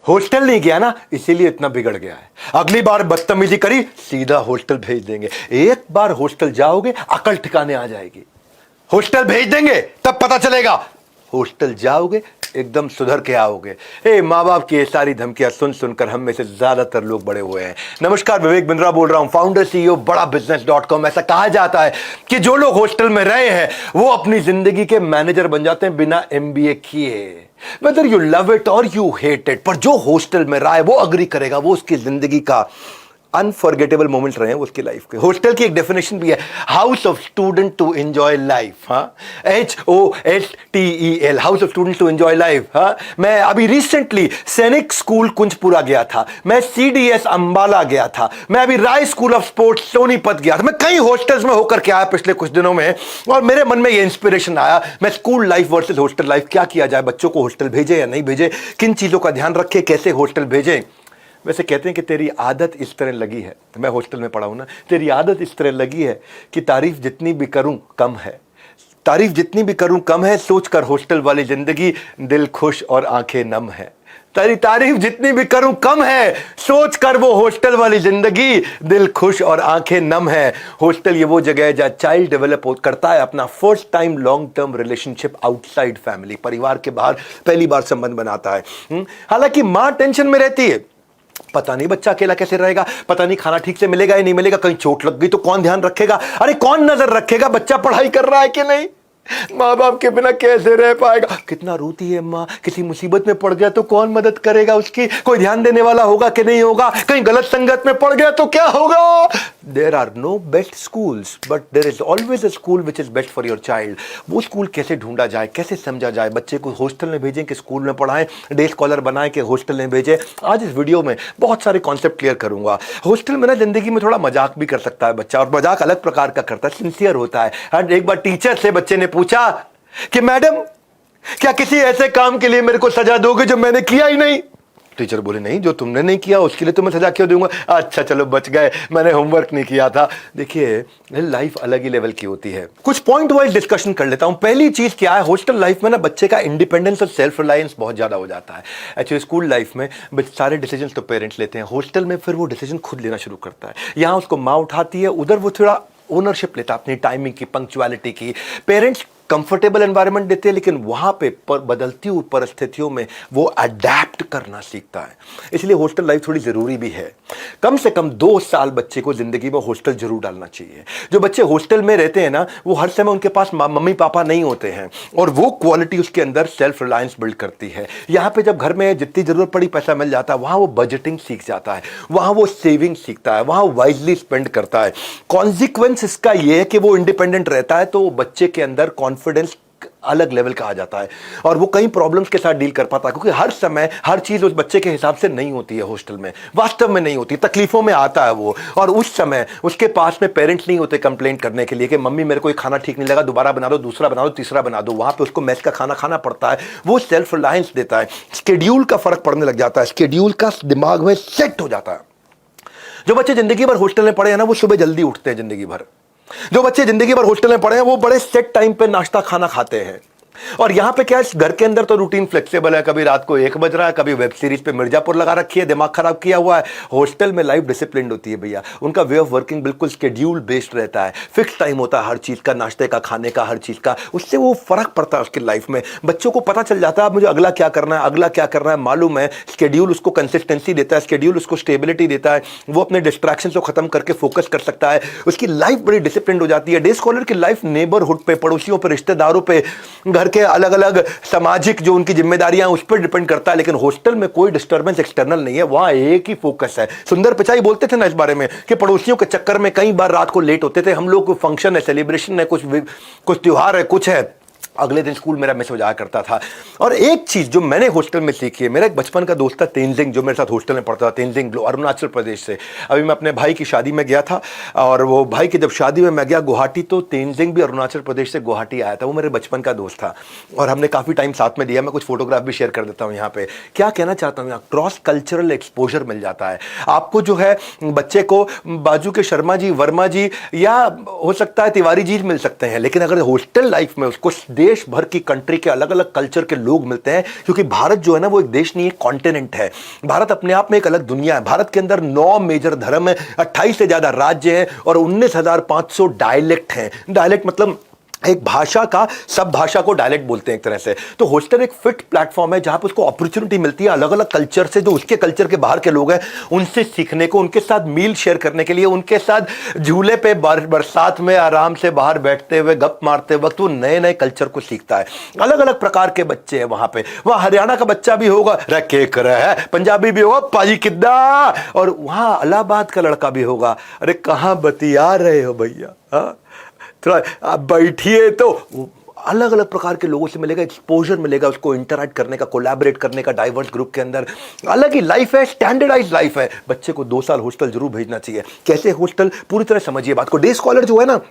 Hostel नहीं गया ना, इसीलिए इतना बिगड़ गया है। अगली बार बदतमीजी करी, सीधा हॉस्टल भेज देंगे। एक बार हॉस्टल जाओगे, अकल ठिकाने आ जाएगी। हॉस्टल भेज देंगे तब पता चलेगा, हॉस्टल जाओगे एकदम सुधर के आओगे। माँ बाप की ये सारी धमकियां सुन सुनकर हम में से ज्यादातर लोग बड़े हुए हैं। नमस्कार, विवेक बिंद्रा बोल रहा हूं, फाउंडर CEO बड़ा बिजनेस.com। ऐसा कहा जाता है कि जो लोग हॉस्टल में रहे हैं वो अपनी जिंदगी के मैनेजर बन जाते हैं बिना MBA किए। वेदर यू लव इट और यू हेट इट, पर जो हॉस्टल में रहा है वो अग्री करेगा, वो उसकी जिंदगी का अनफॉरगेटेबल मोमेंट रहे हैं उसकी लाइफ के। हॉस्टल की एक डेफिनेशन भी है, house of student to enjoy life. हाँ, HOSTEL, house of student to enjoy life. हाँ, मैं अभी रिसेंटली सैनिक स्कूल कुंजपुरा गया था, मैं CDS अंबाला गया था, मैं अभी राय स्कूल ऑफ स्पोर्ट्स सोनीपत गया था। मैं कई हॉस्टल्स में होकर के आया पिछले कुछ दिनों में, और मेरे मन में यह इंस्पिरेशन आया, मैं school life versus hostel life, क्या किया जाए, बच्चों को हॉस्टल भेजे या नहीं भेजे, किन चीजों का ध्यान रखे, कैसे हॉस्टल भेजें। वैसे कहते हैं कि तेरी आदत इस तरह लगी है, मैं हॉस्टल में पढ़ा हूं ना, तेरी आदत इस तरह लगी है कि तारीफ जितनी भी करूं कम है, तारीफ जितनी भी करूं कम है। सोच कर हॉस्टल वाली जिंदगी, दिल खुश और आंखें नम है। तेरी तारीफ जितनी भी करूं कम है, सोच कर वो हॉस्टल वाली जिंदगी, दिल खुश और आंखें नम है। हॉस्टल ये वो जगह है जहां चाइल्ड डेवलप करता है अपना first time long term relationship outside family, परिवार के बाहर पहली बार संबंध बनाता है। हालांकि मां टेंशन में रहती है, पता नहीं बच्चा अकेला कैसे रहेगा, पता नहीं खाना ठीक से मिलेगा या नहीं मिलेगा, कहीं चोट लग गई तो कौन ध्यान रखेगा, अरे कौन नजर रखेगा, बच्चा पढ़ाई कर रहा है कि नहीं, माँ बाप के बिना कैसे रह पाएगा, कितना रोती है माँ, किसी मुसीबत में पड़ गया तो कौन मदद करेगा उसकी, कोई ध्यान देने वाला होगा कि नहीं होगा, कहीं गलत संगत में पड़ गया तो क्या होगा। There are no best schools but there is always a school which is best for your child. वो स्कूल कैसे ढूंढा जाए, कैसे समझा जाए, बच्चे को हॉस्टल में भेजें कि स्कूल में पढ़ाएं, डे स्कॉलर बनाएं कि हॉस्टल में भेजें। आज इस वीडियो में बहुत सारे कॉन्सेप्ट क्लियर करूंगा। हॉस्टल में ना जिंदगी में थोड़ा मजाक भी कर सकता है बच्चा, और मजाक अलग प्रकार का करता है, सिंसियर होता है। एक बार टीचर से बच्चे ने पूछा कि मैडम क्या किसी ऐसे काम के लिए मेरे को सजा दोगे जो मैंने किया ही नहीं। टीचर बोले नहीं, जो तुमने नहीं किया उसके लिए तो मैं सजा क्यों दूंगा। अच्छा चलो बच गए, मैंने होमवर्क नहीं किया था। देखिए लाइफ अलग ही लेवल की होती है। कुछ पॉइंट वाइज डिस्कशन कर लेता हूं। पहली चीज क्या है, हॉस्टल लाइफ में ना बच्चे का इंडिपेंडेंस और सेल्फ रिलायंस बहुत ज्यादा हो जाता है। एक्चुअली स्कूल लाइफ में सारे डिसीजन तो पेरेंट्स लेते हैं, हॉस्टल में फिर वो डिसीजन खुद लेना शुरू करता है। यहां उसको माँ उठाती है, उधर वो थोड़ा ओनरशिप लेता है अपनी टाइमिंग की, पंक्चुअलिटी की। पेरेंट्स कंफर्टेबल एनवायरनमेंट देते हैं, लेकिन वहां पे बदलती हुई परिस्थितियों में वो अडेप्ट करना सीखता है। इसलिए हॉस्टल लाइफ थोड़ी जरूरी भी है। कम से कम 2 साल बच्चे को जिंदगी में हॉस्टल जरूर डालना चाहिए। जो बच्चे हॉस्टल में रहते हैं ना, वो हर समय उनके पास मम्मी पापा नहीं होते हैं, और वो क्वालिटी उसके अंदर सेल्फ रिलायंस बिल्ड करती है। यहाँ पे जब घर में जितनी जरूरत पड़ी पैसा मिल जाता है, वहां वो बजटिंग सीख जाता है, वहां वो सेविंग सीखता है, वहां वाइजली स्पेंड करता है। कॉन्सिक्वेंस इसका ये है कि वो इंडिपेंडेंट रहता है, तो बच्चे के अंदर कॉन्फिडेंस अलग लेवल का आ जाता है, और वो कई प्रॉब्लम्स के साथ डील कर पाता है, क्योंकि हर समय हर चीज उस बच्चे के हिसाब से नहीं होती है। हॉस्टल में वास्तव में नहीं होती, तकलीफों में आता है वो, और उस समय उसके पास में पेरेंट्स नहीं होते कंप्लेंट करने के लिए कि मम्मी मेरे को ये खाना ठीक नहीं लगा, दोबारा बना दो, दूसरा बना दो, तीसरा बना दो। वहां पे उसको मैस का खाना खाना पड़ता है। वो सेल्फ रिलायंस देता है, स्केड्यूल का फर्क पड़ने लग जाता है, स्केड्यूल का दिमाग में सेट हो जाता है। जो बच्चे जिंदगी भर हॉस्टल में पढ़े हैं ना, वो सुबह जल्दी उठते हैं जिंदगी भर। जो बच्चे जिंदगी भर हॉस्टल में पढ़े हैं वो बड़े सेट टाइम पे नाश्ता खाना खाते हैं। और यहां पे क्या है, घर के अंदर तो रूटीन फ्लेक्सिबल है, कभी रात को 1 बज रहा है, कभी वेब सीरीज पे मिर्जापुर लगा रखी है, दिमाग खराब किया हुआ है। हॉस्टल में लाइफ डिसिप्लिन होती है भैया, उनका वे ऑफ वर्किंग बिल्कुल शेड्यूल बेस्ड रहता है, फिक्स टाइम होता है हर चीज का, नाश्ते का, खाने का, हर चीज का। उससे वो फर्क पड़ता है उसकी लाइफ में। बच्चों को पता चल जाता है मुझे अगला क्या करना है, अगला क्या करना है, मालूम है। शेड्यूल उसको कंसिस्टेंसी देता है, शेड्यूल उसको स्टेबिलिटी देता है, वो अपने डिस्ट्रैक्शन को खत्म करके फोकस कर सकता है, उसकी लाइफ बड़ी डिसिप्लिन हो जाती है। डे स्कॉलर की लाइफ नेबरहुड पे, पड़ोसियों पे, रिश्तेदारों पे, घर के अलग अलग सामाजिक जो उनकी जिम्मेदारियां उस पर डिपेंड करता है। लेकिन हॉस्टल में कोई डिस्टर्बेंस एक्सटर्नल नहीं है, वहां एक ही फोकस है। सुंदर पिचाई बोलते थे ना इस बारे में कि पड़ोसियों के चक्कर में कई बार रात को लेट होते थे हम लोग। कोई फंक्शन है, सेलिब्रेशन है, कुछ त्योहार है, कुछ है, अगले दिन स्कूल मेरा मिस हो जाया करता था। और एक चीज जो मैंने हॉस्टल में सीखी है, मेरा एक बचपन का दोस्त था तेंजिंग, जो मेरे साथ हॉस्टल में पढ़ता था, तेंजिंग अरुणाचल प्रदेश से। अभी मैं अपने भाई की शादी में गया था, और वो भाई की जब शादी में मैं गया गुवाहाटी, तो तेंजिंग भी अरुणाचल प्रदेश से गुवाहाटी आया था। वो मेरे बचपन का दोस्त था, और हमने काफ़ी टाइम साथ में दिया। मैं कुछ फोटोग्राफ भी शेयर कर देता हूँ यहाँ पे। क्या कहना चाहता हूँ, यहाँ क्रॉस कल्चरल एक्सपोजर मिल जाता है आपको। जो है बच्चे को बाजू के शर्मा जी, वर्मा जी, या हो सकता है तिवारी जी मिल सकते हैं, लेकिन अगर हॉस्टल लाइफ में उसको देश भर की कंट्री के अलग अलग कल्चर के लोग मिलते हैं, क्योंकि भारत जो है ना वो एक देश नहीं, एक कॉन्टिनेंट है। भारत अपने आप में एक अलग दुनिया है। भारत के अंदर 9 मेजर धर्म है, 28 से ज्यादा राज्य हैं और 19,500 डायलेक्ट हैं। डायलेक्ट मतलब एक भाषा का, सब भाषा को डायलेक्ट बोलते हैं एक तरह से। तो हॉस्टल एक फिट प्लेटफॉर्म है जहां पर उसको अपॉर्चुनिटी मिलती है अलग अलग कल्चर से, जो उसके कल्चर के बाहर के लोग हैं उनसे सीखने को, उनके साथ मील शेयर करने के लिए, उनके साथ झूले पे बरसात में आराम से बाहर बैठते हुए गप मारते वक्त वो नए नए कल्चर को सीखता है। अलग अलग प्रकार के बच्चे हैं वहां पे। वहां हरियाणा का बच्चा भी होगा, रखे कर है, पंजाबी भी होगा, पाजी किद्दा, और वहां इलाहाबाद का लड़का भी होगा, अरे कहां बतिया रहे हो भैया, थोड़ा आप बैठिए। तो अलग अलग प्रकार के लोगों से मिलेगा, एक्सपोजर मिलेगा उसको, इंटरैक्ट करने का, कोलैबोरेट करने का, डाइवर्स ग्रुप के अंदर अलग ही लाइफ है, स्टैंडर्डाइज लाइफ है। बच्चे को 2 साल हॉस्टल जरूर भेजना चाहिए। कैसे हॉस्टल, पूरी तरह समझिए बात को। डे स्कॉलर जो है ना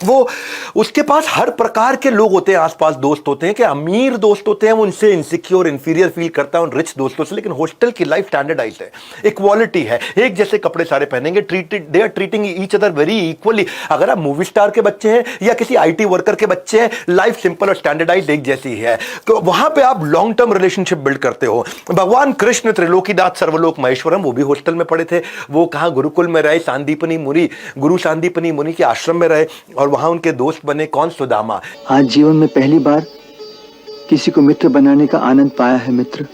वो, उसके पास हर प्रकार के लोग होते हैं, आसपास दोस्त होते हैं, कि अमीर दोस्त होते हैं, वो उनसे इनसिक्योर इंफीरियर फील करता है उन रिच दोस्तों से। लेकिन हॉस्टल की लाइफ स्टैंडर्डाइज है, इक्वालिटी है, एक जैसे कपड़े सारे पहनेंगे, they are treating each other very equally. अगर आप मूवी स्टार के बच्चे हैं या किसी IT वर्कर के बच्चे हैं, लाइफ सिंपल और स्टैंडर्डाइज एक जैसी है। तो वहां पे आप लॉन्ग टर्म रिलेशनशिप बिल्ड करते हो। भगवान कृष्ण त्रिलोकीनाथ सर्वलोक महेश्वरम, वो भी हॉस्टल में पढ़े थे। वो कहां, गुरुकुल में रहे, सांदीपनी मुनि, गुरु सांदीपनी मुनि के आश्रम में रहे और वहां उनके दोस्त बने कौन, सुदामा। आज जीवन में पहली बार किसी को मित्र बनाने का आनंद पाया है मित्र।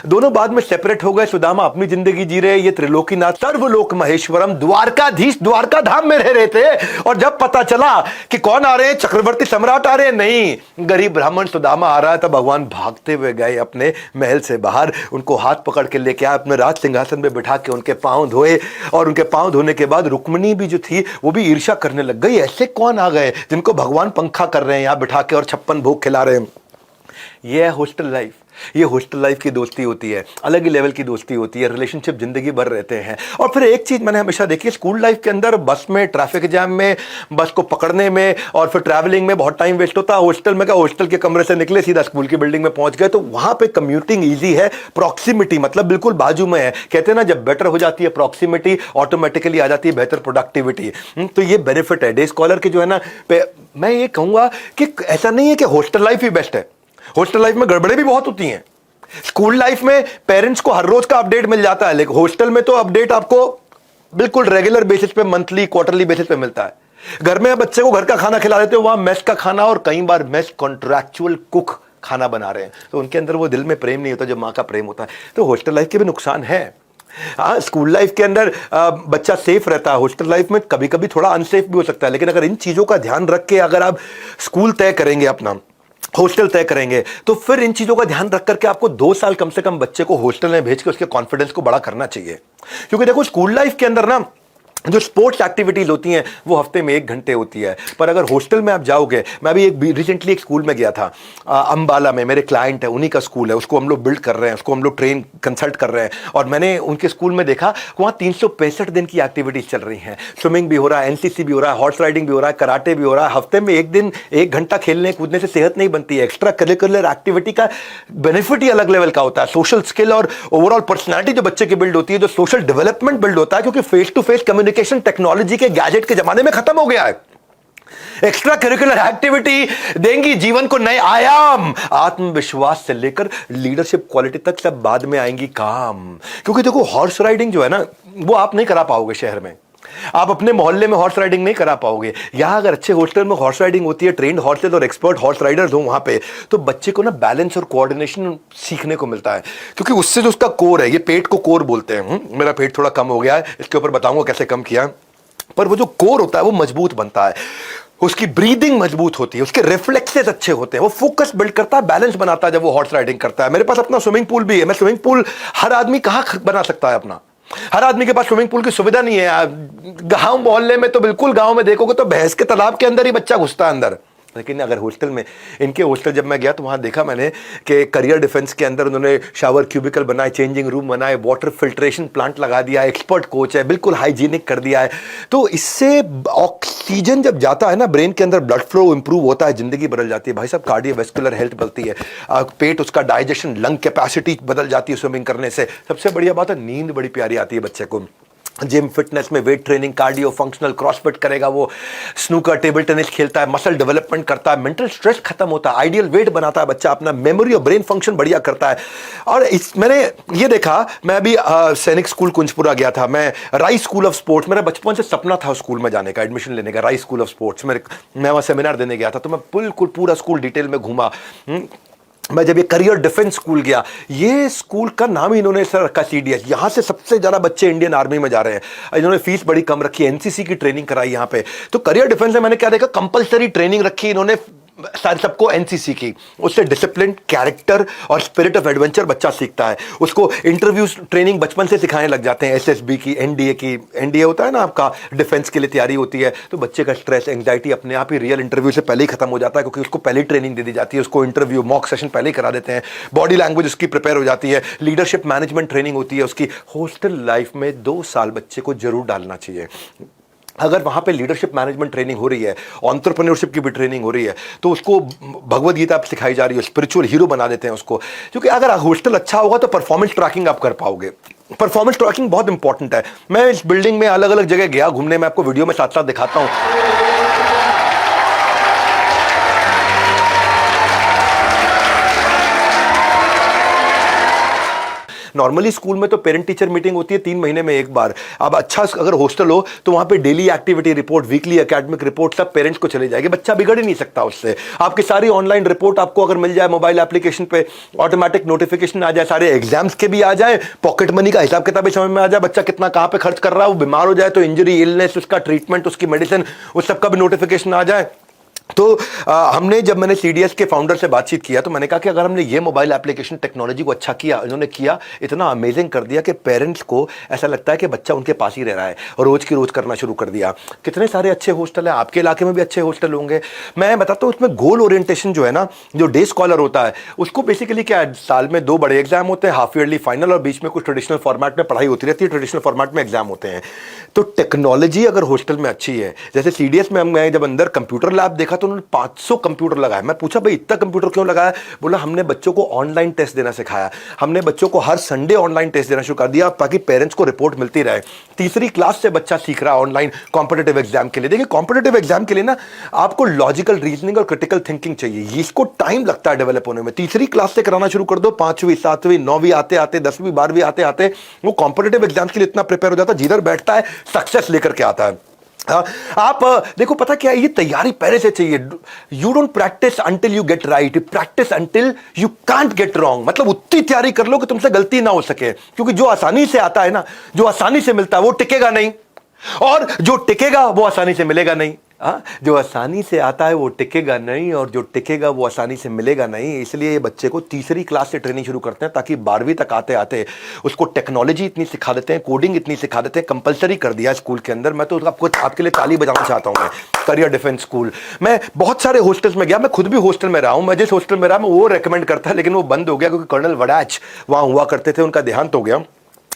दोनों बाद में सेपरेट हो गए। सुदामा अपनी जिंदगी जी रहे, ये त्रिलोकीनाथ सर्वलोक महेश्वरम द्वारकाधीश द्वारका धाम में रह रहे थे। और जब पता चला कि कौन आ रहे हैं, चक्रवर्ती सम्राट आ रहे हैं, नहीं, गरीब ब्राह्मण सुदामा आ रहा है, तब भगवान भागते हुए गए अपने महल से बाहर, उनको हाथ पकड़ के लेके आए, अपने राज सिंहासन में बिठा के उनके पांव धोए। और उनके पांव धोने के बाद रुक्मिणी भी जो थी वो भी ईर्ष्या करने लग गई, ऐसे कौन आ गए जिनको भगवान पंखा कर रहे हैं यहां बिठा के और 56 भोग खिला रहे हैं। ये है हॉस्टल लाइफ। ये हॉस्टल लाइफ की दोस्ती होती है, अलग ही लेवल की दोस्ती होती है, रिलेशनशिप जिंदगी भर रहते हैं। और फिर एक चीज मैंने हमेशा देखी है, स्कूल लाइफ के अंदर बस में, ट्रैफिक जैम में, बस को पकड़ने में और फिर ट्रैवलिंग में बहुत टाइम वेस्ट होता है। हॉस्टल में क्या, हॉस्टल के कमरे से निकले सीधा स्कूल की बिल्डिंग में पहुंच गए, तो वहां पे कम्यूटिंग ईजी है, प्रॉक्सिमिटी मतलब बिल्कुल बाजू में है। कहते हैं ना, जब बेटर हो जाती है प्रॉक्सिमिटी, ऑटोमेटिकली आ जाती है बेहतर प्रोडक्टिविटी। तो ये बेनिफिट है डे स्कॉलर के जो है ना। मैं ये कहूंगा कि ऐसा नहीं है कि हॉस्टल लाइफ ही बेस्ट है, हॉस्टल लाइफ में गड़बड़े भी बहुत होती हैं। स्कूल लाइफ में पेरेंट्स को हर रोज का अपडेट मिल जाता है, लेकिन हॉस्टल में तो अपडेट आपको बिल्कुल रेगुलर बेसिस पे, मंथली, क्वार्टरली बेसिस पे मिलता है। घर में बच्चे को घर का खाना खिला देते हो, वहां मेस का खाना, और कई बार मेस कॉन्ट्रैक्चुअल कुक खाना बना रहे हैं, तो उनके अंदर वो दिल में प्रेम नहीं होता जो माँ का प्रेम होता है। तो हॉस्टल लाइफ के भी नुकसान है। स्कूल लाइफ के अंदर बच्चा सेफ रहता है, हॉस्टल लाइफ में कभी कभी थोड़ा अनसेफ भी हो सकता है। लेकिन अगर इन चीजों का ध्यान रख के अगर आप स्कूल तय करेंगे, अपना हॉस्टल तय करेंगे, तो फिर इन चीजों का ध्यान रख करके आपको 2 साल कम से कम बच्चे को हॉस्टल में भेज के उसके कॉन्फिडेंस को बड़ा करना चाहिए। क्योंकि देखो, स्कूल लाइफ के अंदर ना जो स्पोर्ट्स एक्टिविटीज होती हैं वो हफ्ते में 1 घंटे होती है, पर अगर हॉस्टल में आप जाओगे, मैं अभी रिसेंटली एक स्कूल में गया था, अंबाला में, मेरे क्लाइंट है, उन्हीं का स्कूल है, उसको हम लोग बिल्ड कर रहे हैं, उसको हम लोग ट्रेन कंसल्ट कर रहे हैं। और मैंने उनके स्कूल में देखा, वहाँ 365 दिन की एक्टिविटीज चल रही हैं। स्विमिंग भी हो रहा है, NCC भी हो रहा है, हॉर्स राइडिंग भी हो रहा है, कराटे भी हो रहा है। हफ्ते में 1 दिन 1 घंटा खेलने कूदने से सेहत नहीं बनती है। एक्स्ट्रा करिकुलर एक्टिविटी का बेनिफिट ही अलग लेवल का होता है। सोशल स्किल और ओवरऑल पर्सनैलिटी जो बच्चे की बिल्ड होती है, जो सोशल डेवलपमेंट बिल्ड होता है, क्योंकि face to face communication technology के गैजेट के जमाने में खत्म हो गया है। एक्स्ट्रा करिकुलर एक्टिविटी देंगी जीवन को नए आयाम, आत्मविश्वास से लेकर लीडरशिप क्वालिटी तक सब बाद में आएंगी काम। क्योंकि देखो, हॉर्स राइडिंग जो है ना, वो आप नहीं करा पाओगे शहर में, आप अपने मोहल्ले में हॉर्स राइडिंग नहीं करा पाओगे। यहां अगर अच्छे हॉस्टल में हॉर्स राइडिंग होती है, ट्रेंड हॉर्सेज और एक्सपर्ट हॉर्स राइडर्स हो वहां पे, तो बच्चे को ना बैलेंस और कोऑर्डिनेशन सीखने को मिलता है। क्योंकि उससे जो उसका कोर है, ये पेट को कोर बोलते हैं, मेरा पेट थोड़ा कम हो गया है, इसके ऊपर बताऊंगा कैसे कम किया, पर वो जो कोर होता है वो मजबूत बनता है, उसकी ब्रीदिंग मजबूत होती है, उसके रिफ्लेक्सेस अच्छे होते हैं, वो फोकस बिल्ड करता है, बैलेंस बनाता है जब वो हॉर्स राइडिंग करता है। मेरे पास अपना स्विमिंग पूल भी है। मैं स्विमिंग पूल, हर आदमी कहाँ बना सकता है अपना, हर आदमी के पास स्विमिंग पूल की सुविधा नहीं है। गांव मोहल्ले में तो बिल्कुल, गांव में देखोगे तो भैंस के तालाब के अंदर ही बच्चा घुसता है अंदर। लेकिन अगर हॉस्टल में, इनके हॉस्टल जब मैं गया तो वहाँ देखा मैंने कि करियर डिफेंस के अंदर उन्होंने शावर क्यूबिकल बनाए, चेंजिंग रूम बनाए, वाटर फिल्ट्रेशन प्लांट लगा दिया, एक्सपर्ट कोच है, बिल्कुल हाइजीनिक कर दिया है। तो इससे ऑक्सीजन जब जाता है ना ब्रेन के अंदर, ब्लड फ्लो इंप्रूव होता है, जिंदगी बदल जाती है भाई साहब, कार्डियोवैस्कुलर हेल्थ बढ़ती है, पेट उसका डाइजेशन, लंग कैपेसिटी बदल जाती है स्विमिंग करने से। सबसे बढ़िया बात है, नींद बड़ी प्यारी आती है बच्चे को। जिम फिटनेस में weight training, cardio, functional, CrossFit करेगा वो, स्नूकर, टेबल टेनिस खेलता है, मसल डेवलपमेंट करता है, मेंटल स्ट्रेस खत्म होता है, आइडियल वेट बनाता है बच्चा अपना, मेमोरी और ब्रेन फंक्शन बढ़िया करता है। और मैंने ये देखा, मैं अभी सैनिक स्कूल कुंजपुरा गया था, मैं राइस स्कूल ऑफ स्पोर्ट्स, मेरा बचपन से सपना था स्कूल में जाने का, एडमिशन लेने का, राइस स्कूल ऑफ स्पोर्ट्स। मैं वहाँ सेमिनार देने गया था, तो मैं बिल्कुल पूरा स्कूल डिटेल में घूमा। मैं जब ये करियर डिफेंस स्कूल गया, ये स्कूल का नाम ही इन्होंने सर रखा CDS, यहाँ से सबसे ज़्यादा बच्चे इंडियन आर्मी में जा रहे हैं। इन्होंने फीस बड़ी कम रखी, NCC की ट्रेनिंग कराई यहाँ पे। तो करियर डिफेंस में मैंने क्या देखा, कंपलसरी ट्रेनिंग रखी इन्होंने सबको NCC की। उससे डिसिप्लिन, कैरेक्टर और स्पिरिट ऑफ एडवेंचर बच्चा सीखता है। उसको इंटरव्यू ट्रेनिंग बचपन से सिखाने लग जाते हैं, SSB की, NDA की। NDA होता है ना आपका, डिफेंस के लिए तैयारी होती है। तो बच्चे का स्ट्रेस, एंग्जाइटी अपने आप ही रियल इंटरव्यू से पहले ही खत्म हो जाता है, क्योंकि उसको पहले ट्रेनिंग दे दी जाती है। उसको इंटरव्यू मॉक सेशन पहले ही करा देते हैं, बॉडी लैंग्वेज उसकी प्रिपेयर हो जाती है, लीडरशिप मैनेजमेंट ट्रेनिंग होती है उसकी। हॉस्टल लाइफ में 2 साल बच्चे को जरूर डालना चाहिए। अगर वहाँ पे लीडरशिप मैनेजमेंट ट्रेनिंग हो रही है, एंटरप्रेन्योरशिप की भी ट्रेनिंग हो रही है, तो उसको भगवद गीता आप सिखाई जा रही है, स्पिरिचुअल हीरो बना देते हैं उसको। क्योंकि अगर हॉस्टल अच्छा होगा तो परफॉर्मेंस ट्रैकिंग आप कर पाओगे। परफॉर्मेंस ट्रैकिंग बहुत इंपॉर्टेंट है। मैं इस बिल्डिंग में अलग अलग जगह गया घूमने, मैं आपको वीडियो में साथ साथ दिखाता हूँ। नॉर्मली स्कूल में तो पेरेंट टीचर मीटिंग होती है 3 महीने में एक बार। अब अच्छा अगर हॉस्टल हो तो वहां पे daily activity report, weekly academic report सब पेरेंट्स को चले जाएगी। बच्चा बिगड़ ही नहीं सकता उससे। आपकी सारी ऑनलाइन रिपोर्ट आपको अगर मिल जाए मोबाइल एप्लीकेशन पे, ऑटोमेटिक नोटिफिकेशन आ जाए, सारे एग्जाम्स के भी आ जाए, पॉकेट मनी का हिसाब किताब भी समझ में आ जाए, बच्चा कितना कहां पे खर्च कर रहा है, वो बीमार हो जाए तो इंजरी, इलनेस, उसका ट्रीटमेंट, उसकी मेडिसिन, उस सबका भी नोटिफिकेशन आ जाए। तो जब मैंने CDS के फाउंडर से बातचीत किया तो मैंने कहा कि अगर हमने ये मोबाइल एप्लीकेशन टेक्नोलॉजी को अच्छा किया, इन्होंने किया, इतना अमेजिंग कर दिया कि पेरेंट्स को ऐसा लगता है कि बच्चा उनके पास ही रह रहा है, और रोज की रोज करना शुरू कर दिया। कितने सारे अच्छे हॉस्टल हैं, आपके इलाके में भी अच्छे हॉस्टल होंगे। मैं बताता हूँ, उसमें गोल ओरिएंटेशन जो है ना, जो डे स्कॉलर होता है, उसको बेसिकली क्या है, साल में 2 बड़े एग्जाम होते हैं, हाफ ईयरली फाइनल, और बीच में कुछ ट्रेडिशनल फॉर्मेट में पढ़ाई होती रहती है, ट्रेडिशनल फॉर्मेट में एग्जाम होते हैं। तो टेक्नोलॉजी अगर हॉस्टल में अच्छी है, जैसे CDS में मैं जब अंदर कंप्यूटर लैब देखा तो उन्होंने 500 कंप्यूटर लगाया। मैं पूछा भाई इतना कंप्यूटर क्यों लगाया? बोला हमने बच्चों को ऑनलाइन टेस्ट देना सिखाया, हमने बच्चों को हर संडे ऑनलाइन टेस्ट देना शुरू कर दिया ताकि पेरेंट्स को रिपोर्ट मिलती रहे। 3री क्लास से बच्चा सीख रहा है ऑनलाइन कॉम्पिटिटिव एग्जाम के लिए। देखिए कॉम्पिटिटिव एग्जाम के लिए ना आपको लॉजिकल रीजनिंग और क्रिटिकल थिंकिंग चाहिए, इसको टाइम लगता है डेवलप होने में। 3री क्लास से कराना शुरू कर दो, 5वीं 7वीं 9वीं आते आते 10वीं 12वीं आते आते वो कॉम्पिटिटिव एग्जाम के लिए इतना प्रिपेयर हो जाता है, जिधर बैठता है सक्सेस लेकर के आता है। आप देखो, पता क्या, ये तैयारी पहले से चाहिए। You don't practice until you get right, practice until you can't get wrong. मतलब उतनी तैयारी कर लो कि तुमसे गलती ना हो सके, क्योंकि जो आसानी से आता है ना, जो आसानी से मिलता है वो टिकेगा नहीं, और जो टिकेगा वो आसानी से मिलेगा नहीं। जो आसानी से आता है वो टिकेगा नहीं, और जो टिकेगा वो आसानी से मिलेगा नहीं। इसलिए ये बच्चे को 3री क्लास से ट्रेनिंग शुरू करते हैं ताकि 12वीं तक आते आते उसको टेक्नोलॉजी इतनी सिखा देते हैं, कोडिंग इतनी सिखा देते हैं, कंपलसरी कर दिया स्कूल के अंदर। मैं तो आपके लिए ताली बजाना चाहता हूं। मैं करियर डिफेंस स्कूल, मैं बहुत सारे हॉस्टल्स में गया, मैं खुद भी हॉस्टल में रहा हूं। मैं जिस हॉस्टल में रहा मैं वो रेकमेंड करता, लेकिन वो बंद हो गया क्योंकि कर्नल वड़ैच वहां हुआ करते थे, उनका देहांत हो गया।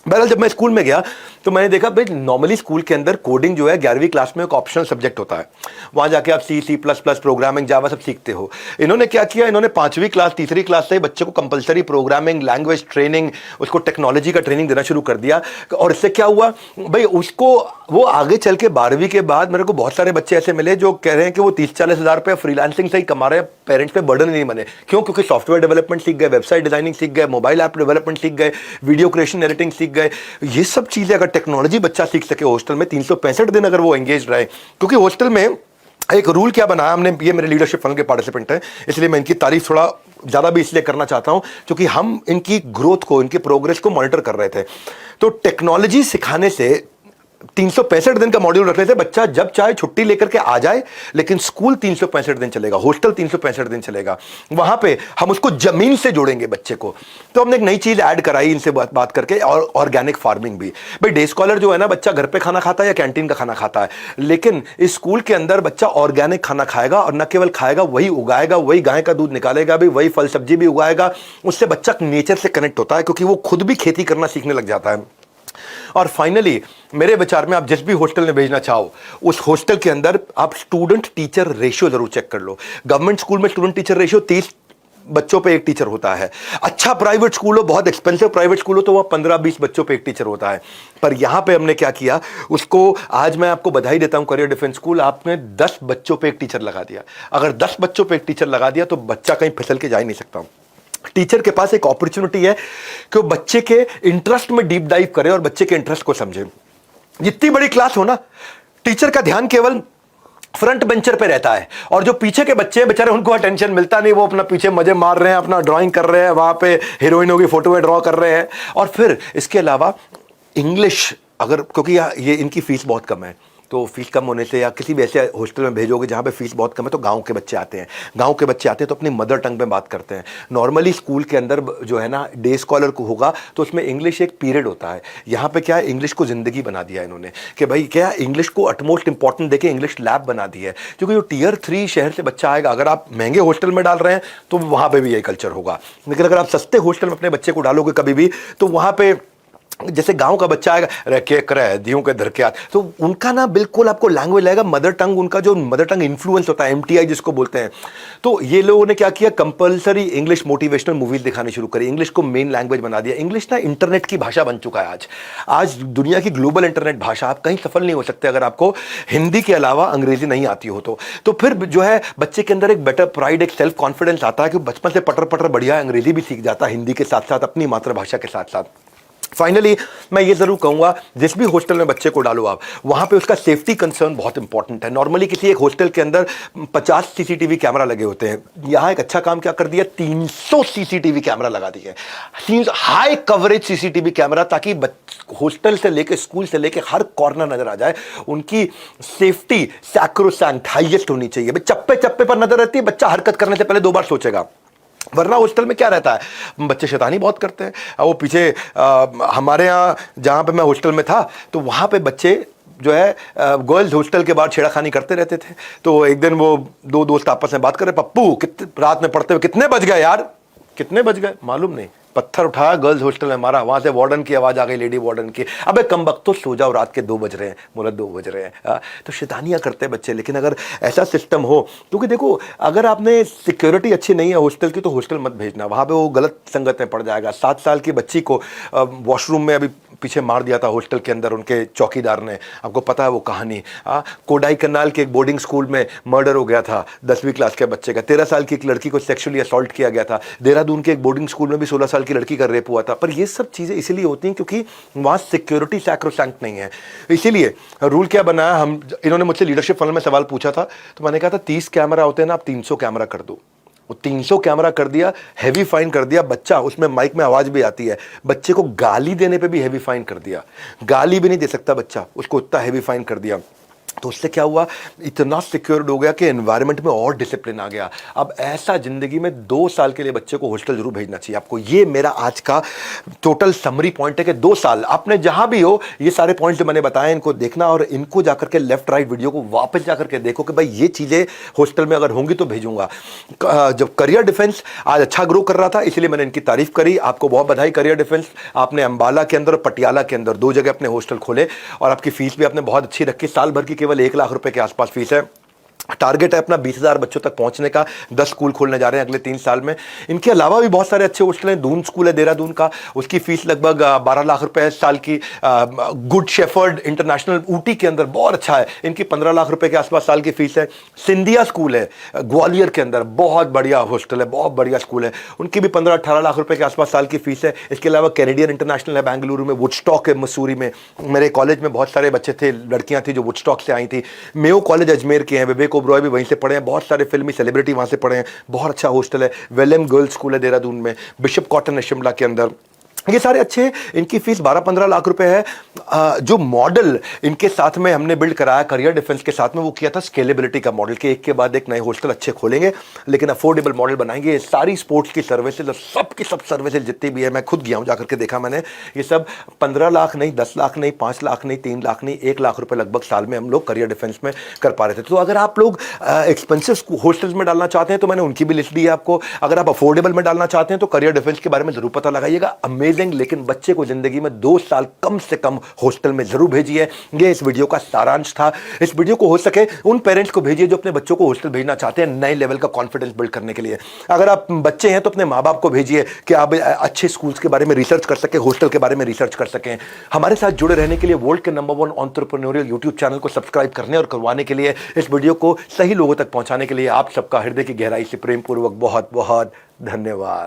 बहरहाल जब मैं स्कूल में गया तो मैंने देखा भाई नॉर्मली स्कूल के अंदर कोडिंग जो है 11वीं क्लास में एक ऑप्शनल सब्जेक्ट होता है, वहां जाके आप C++, प्रोग्रामिंग, जावा सब सीखते हो। इन्होंने क्या किया, इन्होंने 5वीं क्लास 3री क्लास से बच्चे को कंपलसरी प्रोग्रामिंग, लैंग्वेज ट्रेनिंग, उसको टेक्नोलॉजी का ट्रेनिंग देना शुरू कर दिया। और इससे क्या हुआ भाई, उसको वो आगे चल के 12वीं के बाद मेरे को बहुत सारे बच्चे ऐसे मिले जो कह रहे हैं कि वो 30-40 हज़ार रुपये फ्रीलांसिंग से ही कमा रहे हैं, पेरेंट्स पे बर्डन नहीं बने। क्यों? क्योंकि सॉफ्टवेयर डेवलपमेंट सीख गए, वेबसाइट डिजाइनिंग सीख गए, मोबाइल ऐप डेवलपमेंट सीख गए, वीडियो क्रिएशन एडिटिंग सीख गए। ये सब चीजें अगर टेक्नोलॉजी बच्चा सीख सके हॉस्टल में, 365 दिन अगर वो एंगेज रहे। क्योंकि हॉस्टल में एक रूल क्या बनाया हमने, ये मेरे लीडरशिप फनल के पार्टिसिपेंट हैं, इसलिए मैं इनकी तारीफ थोड़ा ज्यादा भी इसलिए करना चाहता हूं क्योंकि हम इनकी ग्रोथ को, इनके प्रोग्रेस को मॉनिटर कर रहे थे। तो टेक्नोलॉजी सिखाने से 365 दिन का मॉड्यूल रख रहे थे, बच्चा जब चाहे छुट्टी लेकर के आ जाए, लेकिन स्कूल 365 दिन चलेगा, हॉस्टल 365 दिन चलेगा। वहां पे हम उसको जमीन से जोड़ेंगे बच्चे को। तो हमने एक नई चीज ऐड कराई इनसे बात करके, और ऑर्गेनिक फार्मिंग भी। भाई डे स्कॉलर जो है ना, बच्चा घर पे खाना खाता है या कैंटीन का खाना खाता है, लेकिन इस स्कूल के अंदर बच्चा ऑर्गेनिक खाना खाएगा, और न केवल खाएगा, वही उगाएगा, वही गाय का दूध निकालेगा भी, वही फल सब्जी भी उगाएगा। उससे बच्चा नेचर से कनेक्ट होता है, क्योंकि वो खुद भी खेती करना सीखने लग जाता है। और फाइनली मेरे विचार में आप जिस भी हॉस्टल में भेजना चाहो, उस हॉस्टल के अंदर आप स्टूडेंट टीचर रेशियो जरूर चेक कर लो। गवर्नमेंट स्कूल में स्टूडेंट टीचर रेशियो बच्चों पे एक टीचर होता है। अच्छा प्राइवेट स्कूल हो, बहुत एक्सपेंसिव प्राइवेट स्कूल हो, तो वह 15-20 बच्चों पे एक टीचर होता है। पर यहां पे हमने क्या किया, उसको आज मैं आपको बधाई देता हूं, करियर डिफेंस स्कूल आपने 10 बच्चों पे एक टीचर लगा दिया। अगर 10 बच्चों पे एक टीचर लगा दिया तो बच्चा कहीं फिसल के जा ही नहीं सकता। टीचर के पास एक अपॉर्चुनिटी है कि वो बच्चे के इंटरेस्ट में डीप डाइव करे और बच्चे के इंटरेस्ट को समझे। जितनी बड़ी क्लास हो ना, टीचर का ध्यान केवल फ्रंट बेंचर पे रहता है, और जो पीछे के बच्चे हैं बेचारे, उनको अटेंशन मिलता नहीं, वो अपना पीछे मजे मार रहे हैं, अपना ड्राइंग कर रहे हैं, वहां पे हीरोइनों की फोटो ड्रॉ कर रहे हैं। और फिर इसके अलावा इंग्लिश, अगर क्योंकि ये इनकी फीस बहुत कम है, तो फीस कम होने से या किसी भी ऐसे हॉस्टल में भेजोगे जहाँ पे फीस बहुत कम है, तो गांव के बच्चे आते हैं। गांव के बच्चे आते हैं तो अपनी मदर टंग में बात करते हैं। नॉर्मली स्कूल के अंदर जो है ना, डे स्कॉलर को होगा तो उसमें इंग्लिश एक पीरियड होता है। यहाँ पे क्या है, इंग्लिश को जिंदगी बना दिया इन्होंने कि भाई क्या इंग्लिश को अटमोस्ट इंपॉर्टेंट देके इंग्लिश लैब बना दी है। क्योंकि जो टियर 3 शहर से बच्चा आएगा, अगर आप महंगे हॉस्टल में डाल रहे हैं तो वहाँ पर भी यही कल्चर होगा, लेकिन अगर आप सस्ते हॉस्टल में अपने बच्चे को डालोगे कभी भी, तो वहाँ पर जैसे गांव का बच्चा आएगा, रखे करे दियों के धर के हाथ, तो उनका ना बिल्कुल आपको लैंग्वेज लगेगा मदर टंग, उनका जो मदर टंग इन्फ्लुएंस होता है, एमटीआई जिसको बोलते हैं। तो ये लोगों ने क्या किया, कंपलसरी इंग्लिश मोटिवेशनल मूवीज दिखानी शुरू करी, इंग्लिश को मेन लैंग्वेज बना दिया। इंग्लिश ना इंटरनेट की भाषा बन चुका है आज दुनिया की ग्लोबल इंटरनेट भाषा। आप कहीं सफल नहीं हो सकते अगर आपको हिंदी के अलावा अंग्रेजी नहीं आती हो तो फिर जो है बच्चे के अंदर एक बेटर प्राइड, एक सेल्फ कॉन्फिडेंस आता है कि बचपन से पटर पटर बढ़िया अंग्रेजी भी सीख जाता है, हिंदी के साथ साथ अपनी मातृभाषा के साथ साथ। फाइनली मैं ये जरूर कहूंगा, जिस भी हॉस्टल में बच्चे को डालो आप, वहां पे उसका सेफ्टी कंसर्न बहुत इंपॉर्टेंट है। नॉर्मली किसी एक हॉस्टल के अंदर 50 सीसीटीवी कैमरा लगे होते हैं, यहां एक अच्छा काम क्या कर दिया, 300 सीसीटीवी कैमरा लगा दिए, हाई कवरेज सीसीटीवी कैमरा, ताकि हॉस्टल से लेके स्कूल से लेके हर कॉर्नर नजर आ जाए। उनकी सेफ्टी सैक्रोसैंक्ट हाईएस्ट होनी चाहिए। चप्पे चप्पे पर नजर रहती है, बच्चा हरकत करने से पहले 2 बार सोचेगा। वरना हॉस्टल में क्या रहता है, बच्चे शैतानी बहुत करते हैं। वो पीछे हमारे यहाँ जहाँ पे मैं हॉस्टल में था, तो वहाँ पे बच्चे जो है गर्ल्स हॉस्टल के बाद छेड़खानी करते रहते थे। तो एक दिन वो 2 दोस्त आपस में बात कर रहे, पप्पू कितने रात में पढ़ते हुए कितने बज गए यार, कितने बज गए मालूम नहीं, पत्थर उठाया गर्ल्स हॉस्टल में मारा, वहां से वार्डन की आवाज आ गई, लेडी वार्डन की, अबे कमबख्त तो सो जाओ, रात के 2 बज रहे हैं, बोला 2 बज रहे हैं। तो शैतानियां करते हैं बच्चे। लेकिन अगर ऐसा सिस्टम हो, क्योंकि देखो अगर आपने सिक्योरिटी अच्छी नहीं है हॉस्टल की, तो हॉस्टल मत भेजना, वहां पे वो गलत संगत में पड़ जाएगा। 7 साल की बच्ची को वॉशरूम में अभी पीछे मार दिया था हॉस्टल के अंदर उनके चौकीदार ने, आपको पता है वो कहानी। कोडाई कनाल के एक बोर्डिंग स्कूल में मर्डर हो गया था 10वीं क्लास के बच्चे का, 13 साल की एक लड़की को सेक्सुअली असॉल्ट किया गया था, देहरादून के एक बोर्डिंग स्कूल में भी 16 साल की लड़की का रेप हुआ था। पर ये सब चीजें इसीलिए होती हैं क्योंकि वहां सिक्योरिटी सैक्रोसैंक्ट नहीं है। इसीलिए रूल क्या बनाया, हम इन्होंने मुझसे लीडरशिप फनल में सवाल पूछा था, तो मैंने कहा था 30 कैमरा होते हैं ना, आप 300 कैमरा कर दो। वो 300 कैमरा कर दिया, हैवी फाइन कर दिया। बच्चा उसमें माइक में आवाज भी आती है, बच्चे को गाली देने पे भी हैवी फाइन कर दिया, गाली भी नहीं दे सकता बच्चा, उसको इतना हैवी फाइन कर दिया। तो उससे क्या हुआ, इतना सिक्योर्ड हो गया कि एनवायरनमेंट में और डिसिप्लिन आ गया। अब ऐसा जिंदगी में 2 साल के लिए बच्चे को हॉस्टल जरूर भेजना चाहिए आपको। ये मेरा आज का टोटल समरी पॉइंट है कि 2 साल आपने जहां भी हो, ये सारे पॉइंट्स जो मैंने बताए इनको देखना, और इनको जाकर के लेफ्ट राइट वीडियो को वापस जाकर के देखो कि भाई ये चीजें हॉस्टल में अगर होंगी तो भेजूंगा। जब करियर डिफेंस आज अच्छा ग्रो कर रहा था, इसलिए मैंने इनकी तारीफ करी। आपको बहुत बधाई करियर डिफेंस, आपने अंबाला के अंदर और पटियाला के अंदर 2 जगह अपने हॉस्टल खोले, और आपकी फीस भी आपने बहुत अच्छी रखी। साल भर की केवल 1 लाख रुपए के आसपास फीस है। टारगेट है अपना 20,000 बच्चों तक पहुंचने का। 10 स्कूल खोलने जा रहे हैं अगले 3 साल में। इनके अलावा भी बहुत सारे अच्छे हॉस्टल हैं। दून स्कूल है देहरादून का, उसकी फीस लगभग 12 लाख रुपए है साल की। गुड शेफर्ड इंटरनेशनल ऊटी के अंदर बहुत अच्छा है, इनकी 15 लाख रुपए के आसपास साल की फीस है। सिंधिया स्कूल है ग्वालियर के अंदर, बहुत बढ़िया हॉस्टल है, बहुत बढ़िया स्कूल है, उनकी भी 15-18 लाख रुपए के आसपास साल की फीस है। इसके अलावा कैनेडियन इंटरनेशनल है बेंगलुरु में, वुडस्टॉक है मसूरी में। मेरे कॉलेज में बहुत सारे बच्चे थे, लड़कियां थी जो वुडस्टॉक से आई थी। मेयो कॉलेज अजमेर के हैं, विवेक ओबरॉय भी वहीं से पढ़े हैं, बहुत सारे फिल्मी सेलिब्रिटी वहां से पढ़े हैं, बहुत अच्छा हॉस्टल है। वेलम गर्ल्स स्कूल है देहरादून में, बिशप कॉटन है शिमला के अंदर। ये सारे अच्छे, इनकी फीस 12-15 लाख रुपए है। जो मॉडल इनके साथ में हमने बिल्ड कराया करियर डिफेंस के साथ में, वो किया था स्केलेबिलिटी का मॉडल, के एक के बाद एक नए हॉस्टल अच्छे खोलेंगे लेकिन अफोर्डेबल मॉडल बनाएंगे। ये सारी स्पोर्ट्स की सर्विसेज और सब की सब सर्विसेज जितनी भी है, मैं खुद गया हूं जाकर के देखा मैंने, ये सब 15 लाख नहीं, 10 लाख नहीं, 5 लाख नहीं, 3 लाख नहीं, 1 लाख रुपए लगभग साल में हम लोग करियर डिफेंस में कर पा रहे थे। तो अगर आप लोग एक्सपेंसिव हॉस्टल्स में डालना चाहते हैं तो मैंने उनकी भी लिस्ट दी है आपको। अगर आप अफोर्डेबल में डालना चाहते हैं तो करियर डिफेंस के बारे में जरूर पता लगाइएगा। अमेजिंग अमेजिंग, लेकिन बच्चे को जिंदगी में 2 साल कम से कम हॉस्टल में जरूर भेजिए। ये इस वीडियो का सारांश था। इस वीडियो को हो सके उन पेरेंट्स को भेजिए जो अपने बच्चों को हॉस्टल भेजना चाहते हैं नए लेवल का कॉन्फिडेंस बिल्ड करने के लिए। अगर आप बच्चे हैं तो अपने माँ बाप को भेजिए कि आप अच्छे स्कूल्स के बारे में रिसर्च कर सकें, हॉस्टल के बारे में रिसर्च कर सकें। हमारे साथ जुड़े रहने के लिए वर्ल्ड के नंबर 1 एंटरप्रेन्योरियल यूट्यूब चैनल को सब्सक्राइब करने और करवाने के लिए, इस वीडियो को सही लोगों तक पहुंचाने के लिए आप सबका हृदय की गहराई से प्रेम पूर्वक बहुत बहुत धन्यवाद।